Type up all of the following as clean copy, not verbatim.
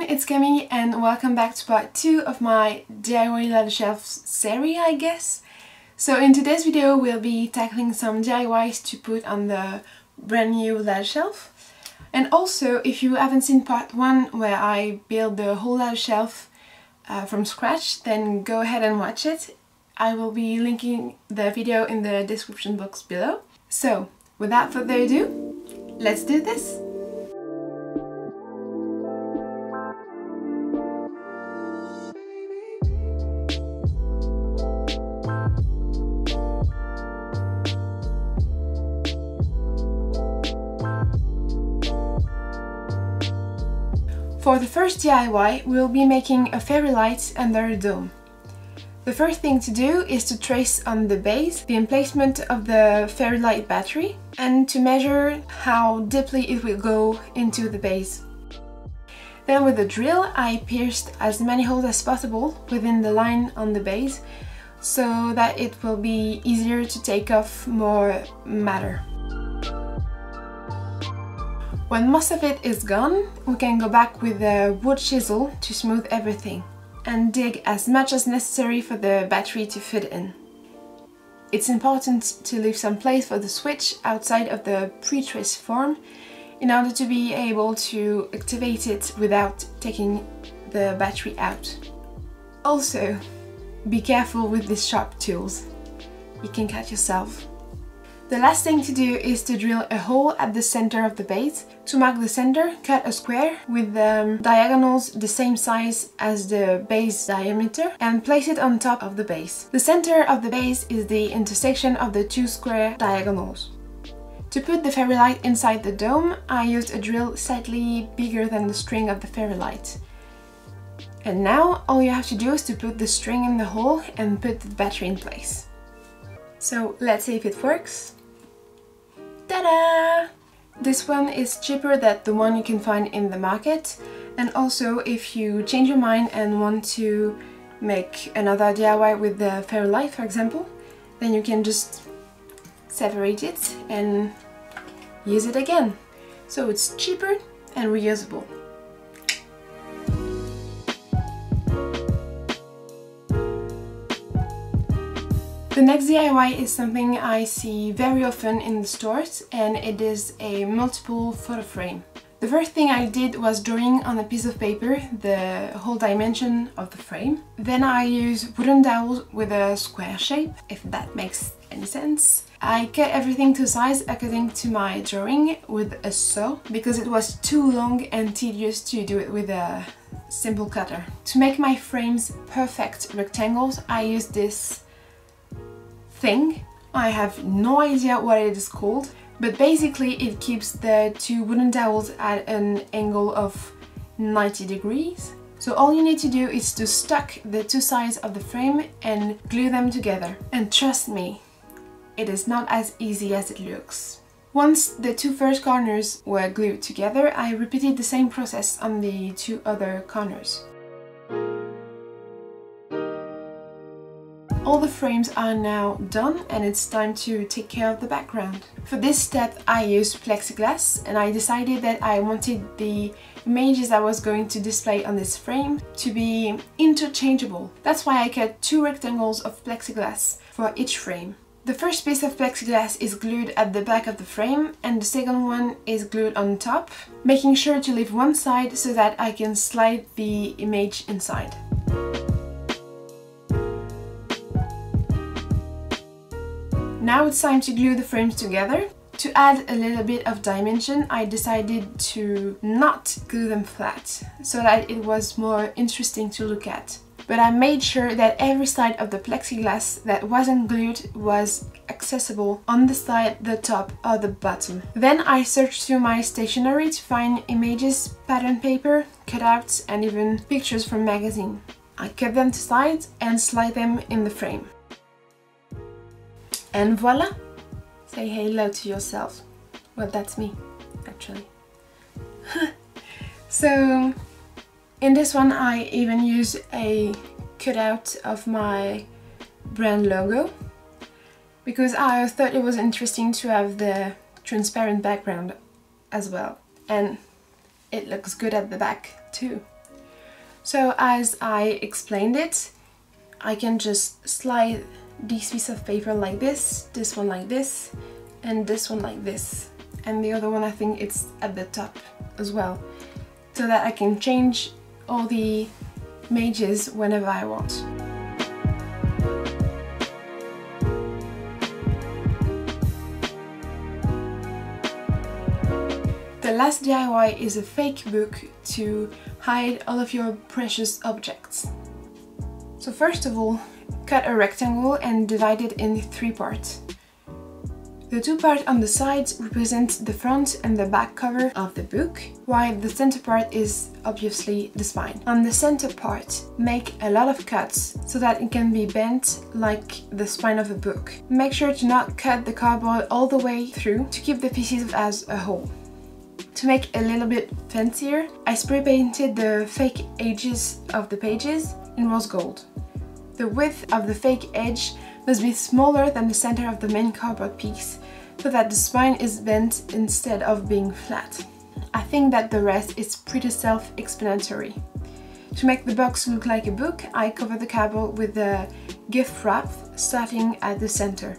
it's Camille and welcome back to part 2 of my DIY ladder shelf series, I guess. So in today's video we'll be tackling some DIYs to put on the brand new ladder shelf. And also, if you haven't seen part 1 where I built the whole ladder shelf from scratch, then go ahead and watch it. I will be linking the video in the description box below. So without further ado, let's do this! For the first DIY, we'll be making a fairy light under a dome. The first thing to do is to trace on the base the emplacement of the fairy light battery and to measure how deeply it will go into the base. Then with the drill I pierced as many holes as possible within the line on the base so that it will be easier to take off more matter. When most of it is gone, we can go back with a wood chisel to smooth everything and dig as much as necessary for the battery to fit in. It's important to leave some place for the switch outside of the pre-twist form in order to be able to activate it without taking the battery out. Also, be careful with these sharp tools. You can cut yourself. The last thing to do is to drill a hole at the center of the base. To mark the center, cut a square with the diagonals the same size as the base diameter and place it on top of the base. The center of the base is the intersection of the two square diagonals. To put the fairy light inside the dome, I used a drill slightly bigger than the string of the fairy light. And now all you have to do is to put the string in the hole and put the battery in place. So let's see if it works. Ta-da! This one is cheaper than the one you can find in the market, and also if you change your mind and want to make another DIY with the fairy light, for example, then you can just separate it and use it again. So it's cheaper and reusable. The next DIY is something I see very often in the stores, and it is a multiple photo frame. The first thing I did was drawing on a piece of paper the whole dimension of the frame. Then I used wooden dowels with a square shape, if that makes any sense. I cut everything to size according to my drawing with a saw because it was too long and tedious to do it with a simple cutter. To make my frames perfect rectangles, I used this thing. I have no idea what it is called, but basically it keeps the two wooden dowels at an angle of 90 degrees. So all you need to do is to stack the two sides of the frame and glue them together. And trust me, it is not as easy as it looks. Once the two first corners were glued together, I repeated the same process on the two other corners. All the frames are now done and it's time to take care of the background. For this step I used plexiglass, and I decided that I wanted the images I was going to display on this frame to be interchangeable. That's why I cut two rectangles of plexiglass for each frame. The first piece of plexiglass is glued at the back of the frame and the second one is glued on top, making sure to leave one side so that I can slide the image inside. Now it's time to glue the frames together. To add a little bit of dimension, I decided to not glue them flat, so that it was more interesting to look at. But I made sure that every side of the plexiglass that wasn't glued was accessible on the side, the top or the bottom. Then I searched through my stationery to find images, pattern paper, cutouts and even pictures from magazine. I cut them to size and slide them in the frame. And voila! Say hello to yourself. Well, that's me, actually. So, in this one I even used a cutout of my brand logo because I thought it was interesting to have the transparent background as well. And it looks good at the back too. So as I explained it, I can just slide these pieces of paper like this one like this, and this one like this. And the other one, I think it's at the top as well, so that I can change all the images whenever I want. The last DIY is a fake book to hide all of your precious objects. So first of all, cut a rectangle and divide it in 3 parts. The 2 parts on the sides represent the front and the back cover of the book, while the center part is obviously the spine. On the center part, make a lot of cuts so that it can be bent like the spine of a book. Make sure to not cut the cardboard all the way through to keep the pieces as a whole. To make a little bit fancier, I spray painted the fake edges of the pages in rose gold. The width of the fake edge must be smaller than the center of the main cardboard piece, so that the spine is bent instead of being flat. I think that the rest is pretty self-explanatory. To make the box look like a book, I cover the cardboard with the gift wrap starting at the center.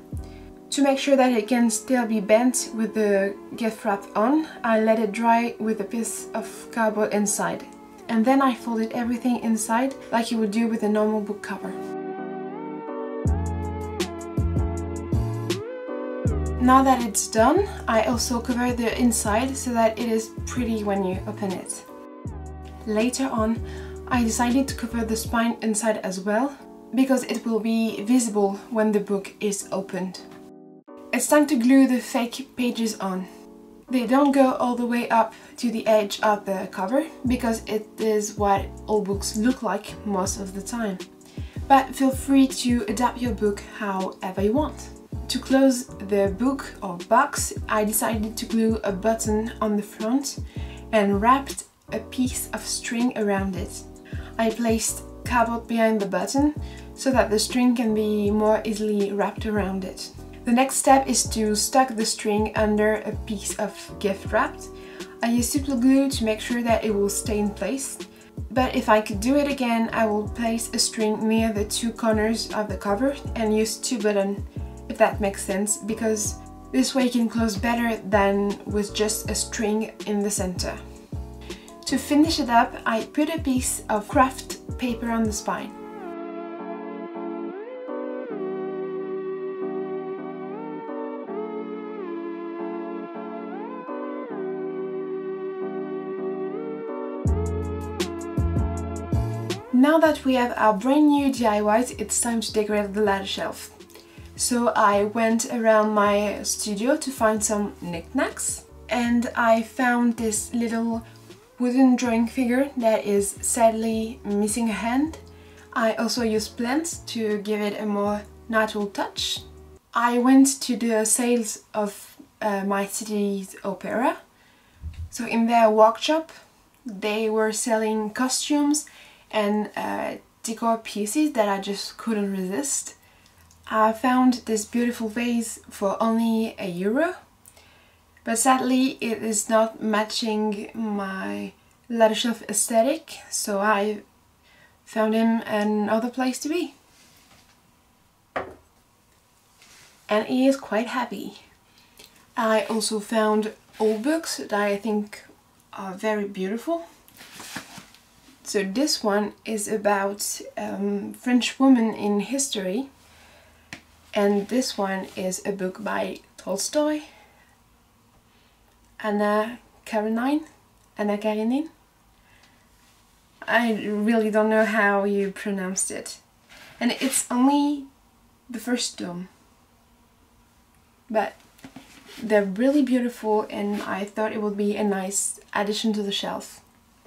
To make sure that it can still be bent with the gift wrap on, I let it dry with a piece of cardboard inside. And then I folded everything inside like you would do with a normal book cover. Now that it's done, I also cover the inside so that it is pretty when you open it. Later on, I decided to cover the spine inside as well, because it will be visible when the book is opened. It's time to glue the fake pages on. They don't go all the way up to the edge of the cover, because it is what all books look like most of the time. But feel free to adapt your book however you want. To close the book or box, I decided to glue a button on the front and wrapped a piece of string around it. I placed cardboard behind the button so that the string can be more easily wrapped around it. The next step is to stuck the string under a piece of gift wrap. I use super glue to make sure that it will stay in place. But if I could do it again, I will place a string near the 2 corners of the cover and use 2 buttons, if that makes sense, because this way you can close better than with just a string in the center. To finish it up, I put a piece of craft paper on the spine. Now that we have our brand new DIYs, it's time to decorate the ladder shelf. So I went around my studio to find some knickknacks, and I found this little wooden drawing figure that is sadly missing a hand. I also used plants to give it a more natural touch. I went to the sales of my city's opera. So in their workshop they were selling costumes and decor pieces that I just couldn't resist. I found this beautiful vase for only €1, but sadly it is not matching my ladder shelf aesthetic, so I found him another place to be. And he is quite happy. I also found old books that I think are very beautiful. So this one is about French women in history. And this one is a book by Tolstoy, Anna Karenine. I really don't know how you pronounced it. And it's only the first tome. But they're really beautiful and I thought it would be a nice addition to the shelf.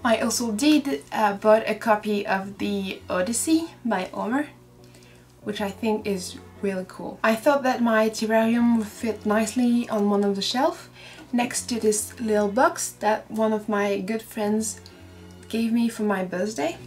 I also did bought a copy of the Odyssey by Homer, which I think is really cool. I thought that my terrarium would fit nicely on one of the shelves next to this little box that one of my good friends gave me for my birthday.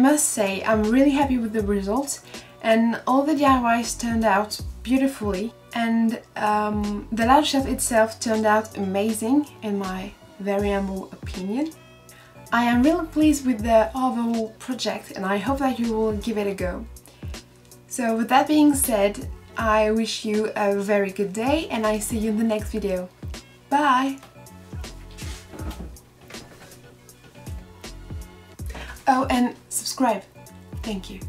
must say I'm really happy with the results, and all the DIYs turned out beautifully, and the large shelf itself turned out amazing in my very humble opinion. I am really pleased with the overall project and I hope that you will give it a go. So with that being said, I wish you a very good day and I see you in the next video. Bye! Oh, and subscribe. Thank you.